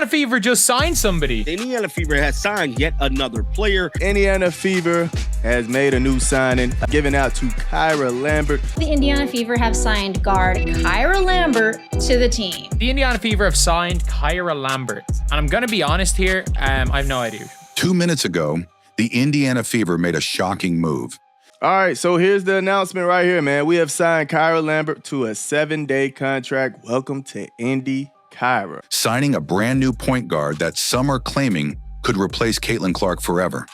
Indiana Fever just signed somebody. The Indiana Fever has signed yet another player. Indiana Fever has made a new signing, given out to Kyra Lambert. The Indiana Fever have signed guard Kyra Lambert to the team. The Indiana Fever have signed Kyra Lambert. And I'm going to be honest here, I have no idea. 2 minutes ago, the Indiana Fever made a shocking move. All right, so here's the announcement right here, man. We have signed Kyra Lambert to a 7-day contract. Welcome to Indy, Kyra. Signing a brand new point guard that some are claiming could replace Caitlin Clark forever.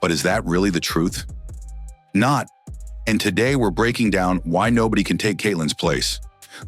But is that really the truth? Not. And today we're breaking down why nobody can take Caitlin's place.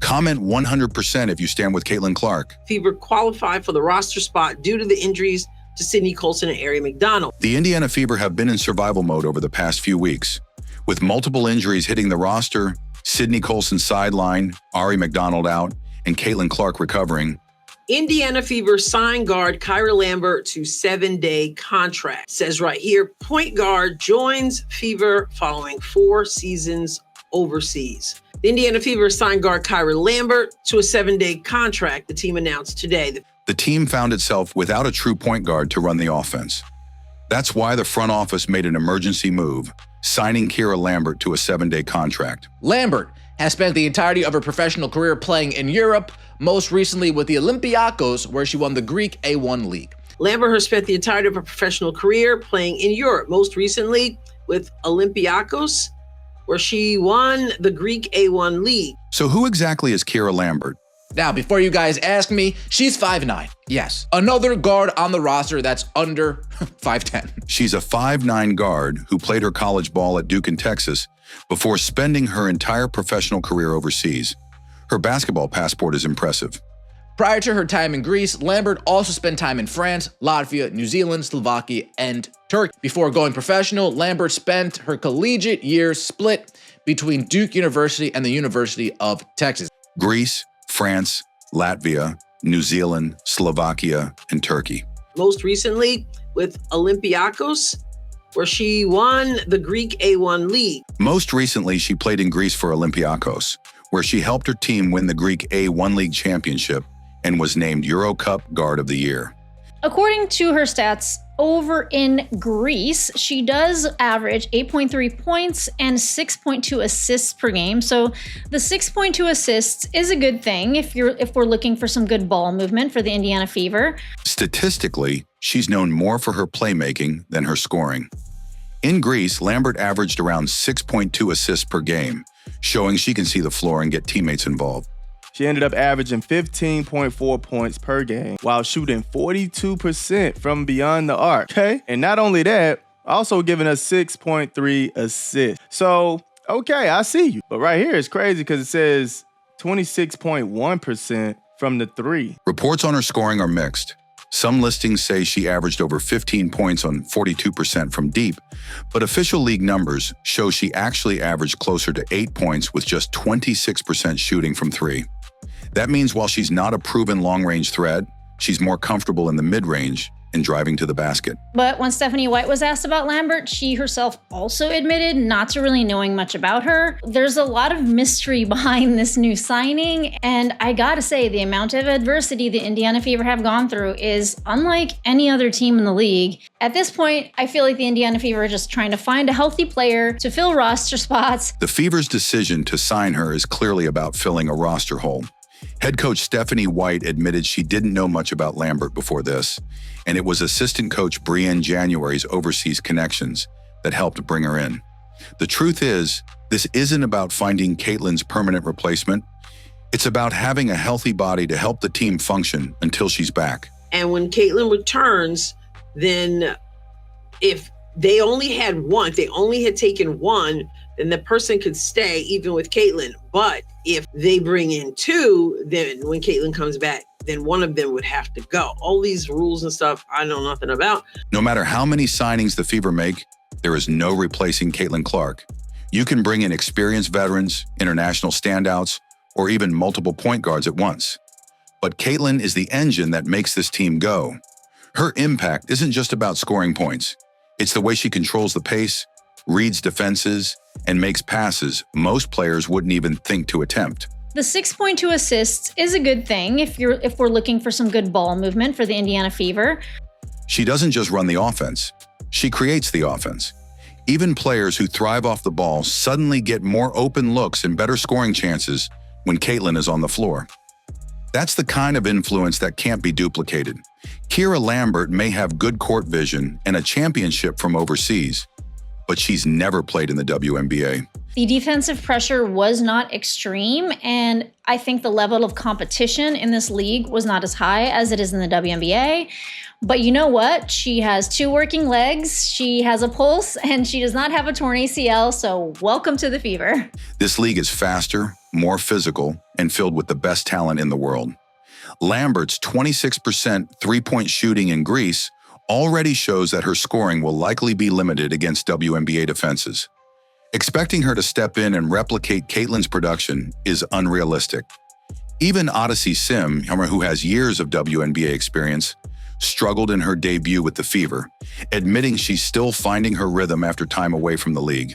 Comment 100% if you stand with Caitlin Clark. Fever qualified for the roster spot due to the injuries to Sydney Colson and Ari McDonald. The Indiana Fever have been in survival mode over the past few weeks. With multiple injuries hitting the roster, Sydney Colson sidelined, Ari McDonald out, and Caitlin Clark recovering. Indiana Fever signed guard Kyra Lambert to 7-day contract. It says right here, point guard joins Fever following 4 seasons overseas. The Indiana Fever signed guard Kyra Lambert to a 7-day contract, the team announced today. The team found itself without a true point guard to run the offense. That's why the front office made an emergency move, signing Kyra Lambert to a 7-day contract. Lambert has spent the entirety of her professional career playing in Europe, most recently with the Olympiacos, where she won the Greek A1 League. Lambert has spent the entirety of her professional career playing in Europe, most recently with Olympiacos, where she won the Greek A1 League. So who exactly is Kyra Lambert? Now, before you guys ask me, she's 5'9". Yes, another guard on the roster that's under 5'10". She's a 5'9" guard who played her college ball at Duke in Texas before spending her entire professional career overseas. Her basketball passport is impressive. Prior to her time in Greece, Lambert also spent time in France, Latvia, New Zealand, Slovakia, and Turkey. Before going professional, Lambert spent her collegiate years split between Duke University and the University of Texas. Greece, France, Latvia, New Zealand, Slovakia, and Turkey. Most recently with Olympiacos, where she won the Greek A1 League. Most recently, she played in Greece for Olympiacos, where she helped her team win the Greek A1 League championship and was named EuroCup Guard of the Year. According to her stats, over in Greece, she does average 8.3 points and 6.2 assists per game. So the 6.2 assists is a good thing if we're looking for some good ball movement for the Indiana Fever. Statistically, she's known more for her playmaking than her scoring. In Greece, Lambert averaged around 6.2 assists per game, showing she can see the floor and get teammates involved. She ended up averaging 15.4 points per game while shooting 42% from beyond the arc, okay? And not only that, also giving us 6.3 assists. So, okay, I see you. But right here it's crazy because it says 26.1% from the 3. Reports on her scoring are mixed. Some listings say she averaged over 15 points on 42% from deep, but official league numbers show she actually averaged closer to 8 points with just 26% shooting from 3. That means while she's not a proven long-range threat, she's more comfortable in the mid-range and driving to the basket. But when Stephanie White was asked about Lambert, she herself also admitted not to really knowing much about her. There's a lot of mystery behind this new signing, and I gotta say, the amount of adversity the Indiana Fever have gone through is unlike any other team in the league. At this point, I feel like the Indiana Fever are just trying to find a healthy player to fill roster spots. The Fever's decision to sign her is clearly about filling a roster hole. Head coach Stephanie White admitted she didn't know much about Lambert before this, and it was assistant coach Brienne January's overseas connections that helped bring her in. The truth is, this isn't about finding Caitlin's permanent replacement. It's about having a healthy body to help the team function until she's back. And when Caitlin returns, then if they only had one, if they only had taken one, then the person could stay even with Caitlin. But if they bring in 2, then when Caitlin comes back, then one of them would have to go. All these rules and stuff I know nothing about. No matter how many signings the Fever make, there is no replacing Caitlin Clark. You can bring in experienced veterans, international standouts, or even multiple point guards at once. But Caitlin is the engine that makes this team go. Her impact isn't just about scoring points. It's the way she controls the pace, reads defenses, and makes passes most players wouldn't even think to attempt. The 6.2 assists is a good thing if we're looking for some good ball movement for the Indiana Fever. She doesn't just run the offense, she creates the offense. Even players who thrive off the ball suddenly get more open looks and better scoring chances when Caitlin is on the floor. That's the kind of influence that can't be duplicated. Kyra Lambert may have good court vision and a championship from overseas, but she's never played in the WNBA. The defensive pressure was not extreme, and I think the level of competition in this league was not as high as it is in the WNBA. But you know what? She has 2 working legs, she has a pulse, and she does not have a torn ACL, so welcome to the Fever. This league is faster, more physical, and filled with the best talent in the world. Lambert's 26% three-point shooting in Greece already shows that her scoring will likely be limited against WNBA defenses. Expecting her to step in and replicate Caitlin's production is unrealistic. Even Odyssey Sim, who has years of WNBA experience, struggled in her debut with the Fever, admitting she's still finding her rhythm after time away from the league.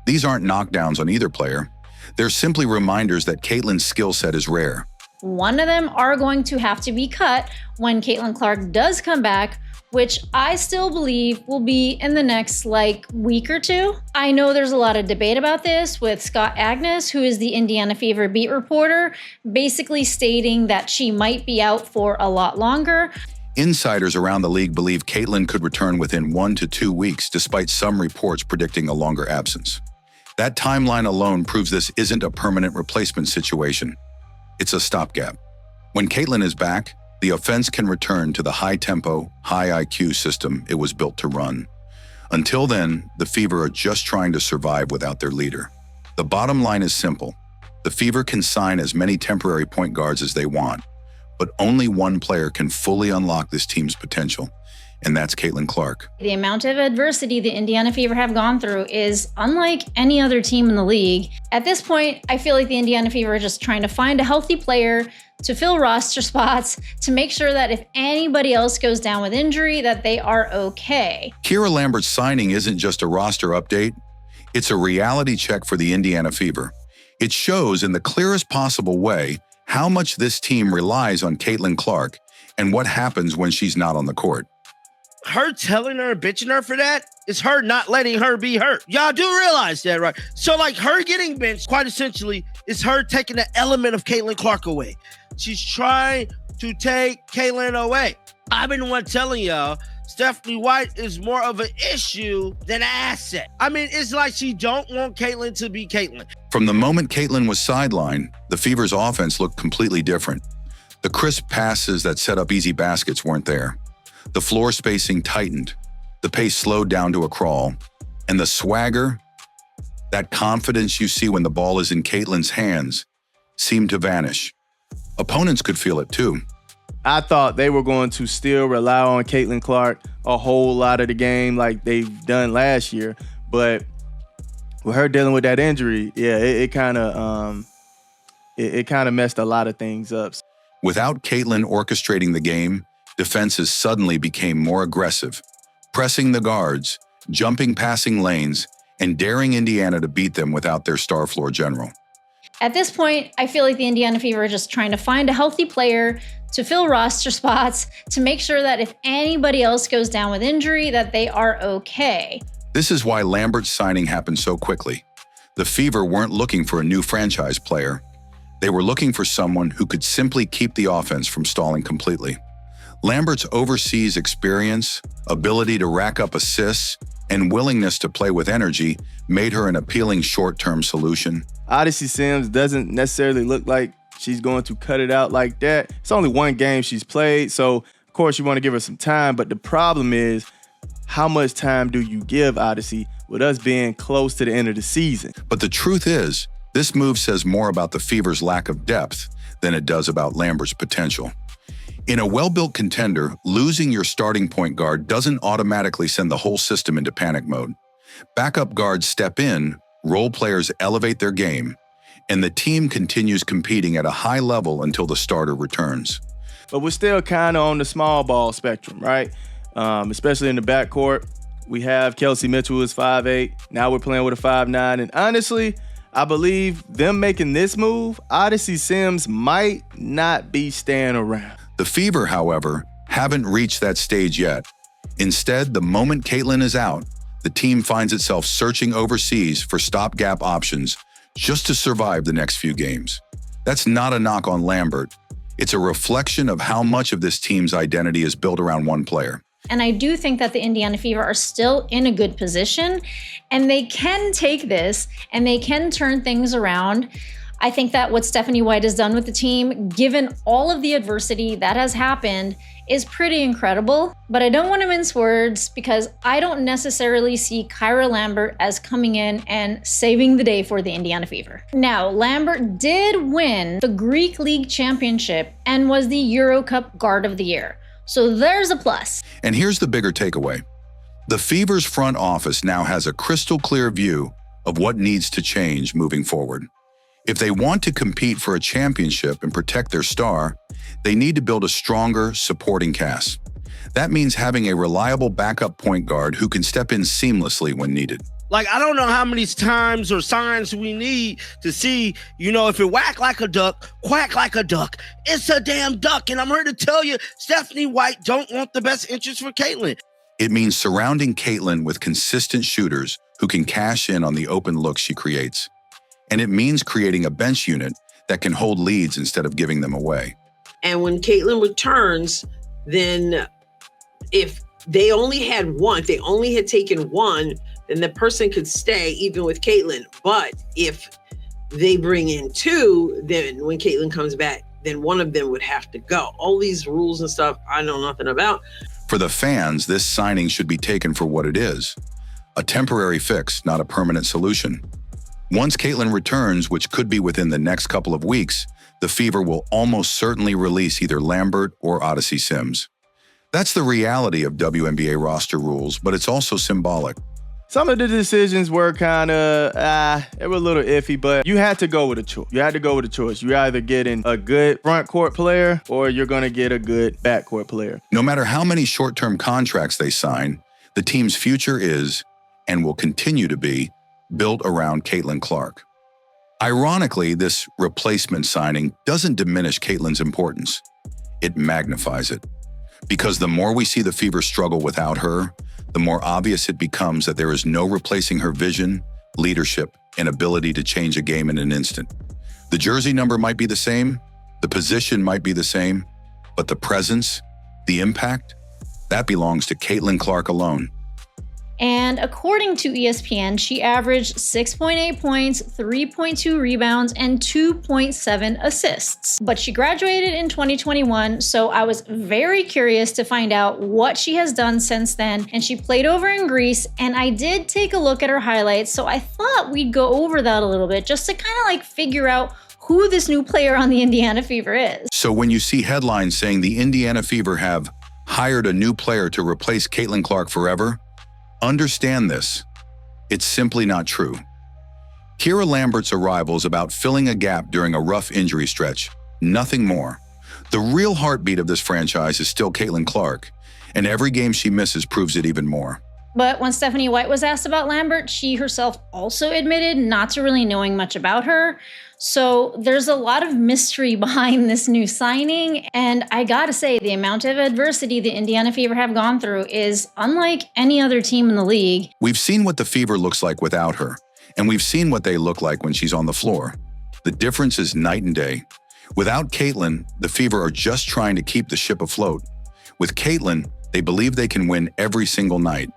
These aren't knockdowns on either player. They're simply reminders that Caitlin's skill set is rare. One of them are going to have to be cut when Caitlin Clark does come back, which I still believe will be in the next week or 2. I know there's a lot of debate about this with Scott Agnes, who is the Indiana Fever beat reporter, basically stating that she might be out for a lot longer. Insiders around the league believe Caitlin could return within 1 to 2 weeks, despite some reports predicting a longer absence. That timeline alone proves this isn't a permanent replacement situation. It's a stopgap. When Caitlin is back, the offense can return to the high-tempo, high-IQ system it was built to run. Until then, the Fever are just trying to survive without their leader. The bottom line is simple. The Fever can sign as many temporary point guards as they want, but only one player can fully unlock this team's potential, and that's Caitlin Clark. The amount of adversity the Indiana Fever have gone through is unlike any other team in the league. At this point, I feel like the Indiana Fever are just trying to find a healthy player to fill roster spots, to make sure that if anybody else goes down with injury, that they are okay. Kyra Lambert's signing isn't just a roster update, it's a reality check for the Indiana Fever. It shows in the clearest possible way how much this team relies on Caitlin Clark and what happens when she's not on the court. Her telling her and bitching her for that is her not letting her be hurt. Y'all do realize that, right? So her getting benched, quite essentially, is her taking the element of Caitlin Clark away. She's trying to take Caitlin away. I've been the one telling y'all, Stephanie White is more of an issue than an asset. I mean, it's like she don't want Caitlin to be Caitlin. From the moment Caitlin was sidelined, the Fever's offense looked completely different. The crisp passes that set up easy baskets weren't there. The floor spacing tightened, the pace slowed down to a crawl, and the swagger, that confidence you see when the ball is in Caitlin's hands, seemed to vanish. Opponents could feel it too. I thought they were going to still rely on Caitlin Clark a whole lot of the game like they've done last year, but with her dealing with that injury, yeah, it kind of messed a lot of things up. Without Caitlin orchestrating the game, defenses suddenly became more aggressive, pressing the guards, jumping passing lanes, and daring Indiana to beat them without their star floor general. At this point, I feel like the Indiana Fever are just trying to find a healthy player to fill roster spots, to make sure that if anybody else goes down with injury, that they are okay. This is why Lambert's signing happened so quickly. The Fever weren't looking for a new franchise player. They were looking for someone who could simply keep the offense from stalling completely. Lambert's overseas experience, ability to rack up assists, and willingness to play with energy made her an appealing short-term solution. Odyssey Sims doesn't necessarily look like she's going to cut it out like that. It's only one game she's played, so of course you want to give her some time, but the problem is, how much time do you give Odyssey with us being close to the end of the season? But the truth is, this move says more about the Fever's lack of depth than it does about Lambert's potential. In a well-built contender, losing your starting point guard doesn't automatically send the whole system into panic mode. Backup guards step in, role players elevate their game, and the team continues competing at a high level until the starter returns. But we're still kind of on the small ball spectrum, right? Especially in the backcourt. We have Kelsey Mitchell, who's 5'8". Now we're playing with a 5'9". And honestly, I believe them making this move, Odyssey Sims might not be staying around. The Fever, however, haven't reached that stage yet. Instead, the moment Caitlin is out, the team finds itself searching overseas for stopgap options just to survive the next few games. That's not a knock on Lambert. It's a reflection of how much of this team's identity is built around one player. And I do think that the Indiana Fever are still in a good position, and they can take this and they can turn things around. I think that what Stephanie White has done with the team, given all of the adversity that has happened, is pretty incredible. But I don't want to mince words because I don't necessarily see Kyra Lambert as coming in and saving the day for the Indiana Fever. Now, Lambert did win the Greek League Championship and was the EuroCup Guard of the Year. So there's a plus. And here's the bigger takeaway. The Fever's front office now has a crystal clear view of what needs to change moving forward. If they want to compete for a championship and protect their star, they need to build a stronger supporting cast. That means having a reliable backup point guard who can step in seamlessly when needed. Like, I don't know how many times or signs we need to see, if it whack like a duck, quack like a duck, it's a damn duck. And I'm here to tell you, Stephanie White don't want the best interest for Caitlin. It means surrounding Caitlin with consistent shooters who can cash in on the open looks she creates. And it means creating a bench unit that can hold leads instead of giving them away. And when Caitlin returns, then if they only had taken one, then the person could stay even with Caitlin. But if they bring in two, then when Caitlin comes back, then one of them would have to go. All these rules and stuff I know nothing about. For the fans, this signing should be taken for what it is. A temporary fix, not a permanent solution. Once Caitlin returns, which could be within the next couple of weeks, the Fever will almost certainly release either Lambert or Odyssey Sims. That's the reality of WNBA roster rules, but it's also symbolic. Some of the decisions were kind of, they were a little iffy, but you had to go with a choice. You're either getting a good front court player or you're going to get a good backcourt player. No matter how many short-term contracts they sign, the team's future is, and will continue to be, built around Caitlin Clark. Ironically, this replacement signing doesn't diminish Caitlin's importance. It magnifies it. Because the more we see the Fever struggle without her, the more obvious it becomes that there is no replacing her vision, leadership, and ability to change a game in an instant. The jersey number might be the same, the position might be the same, but the presence, the impact, that belongs to Caitlin Clark alone. And according to ESPN, she averaged 6.8 points, 3.2 rebounds, and 2.7 assists. But she graduated in 2021, so I was very curious to find out what she has done since then. And she played over in Greece, and I did take a look at her highlights, so I thought we'd go over that a little bit just to kind of figure out who this new player on the Indiana Fever is. So when you see headlines saying the Indiana Fever have hired a new player to replace Caitlin Clark forever, understand this. It's simply not true. Kyra Lambert's arrival is about filling a gap during a rough injury stretch, nothing more. The real heartbeat of this franchise is still Caitlin Clark, and every game she misses proves it even more. But when Stephanie White was asked about Lambert, she herself also admitted not to really knowing much about her. So there's a lot of mystery behind this new signing. And I gotta say, the amount of adversity the Indiana Fever have gone through is unlike any other team in the league. We've seen what the Fever looks like without her, and we've seen what they look like when she's on the floor. The difference is night and day. Without Caitlin, the Fever are just trying to keep the ship afloat. With Caitlin, they believe they can win every single night.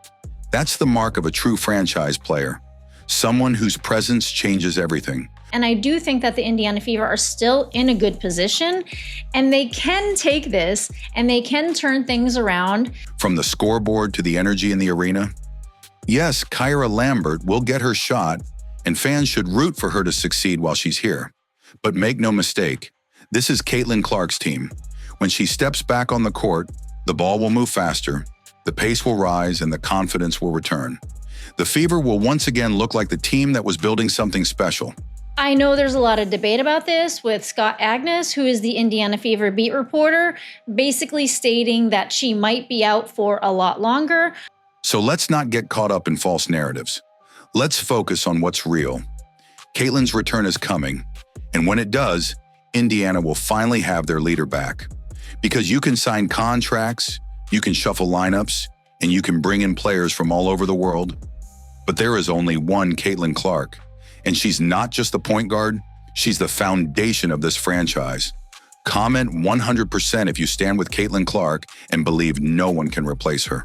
That's the mark of a true franchise player, someone whose presence changes everything. And I do think that the Indiana Fever are still in a good position, and they can take this and they can turn things around. From the scoreboard to the energy in the arena. Yes, Kyra Lambert will get her shot, and fans should root for her to succeed while she's here. But make no mistake, this is Caitlin Clark's team. When she steps back on the court, the ball will move faster, the pace will rise, and the confidence will return. The Fever will once again look like the team that was building something special. I know there's a lot of debate about this with Scott Agnes, who is the Indiana Fever beat reporter, basically stating that she might be out for a lot longer. So let's not get caught up in false narratives. Let's focus on what's real. Caitlin's return is coming, and when it does, Indiana will finally have their leader back. Because you can sign contracts, you can shuffle lineups, and you can bring in players from all over the world. But there is only one Caitlin Clark, and she's not just the point guard, she's the foundation of this franchise. Comment 100% if you stand with Caitlin Clark and believe no one can replace her.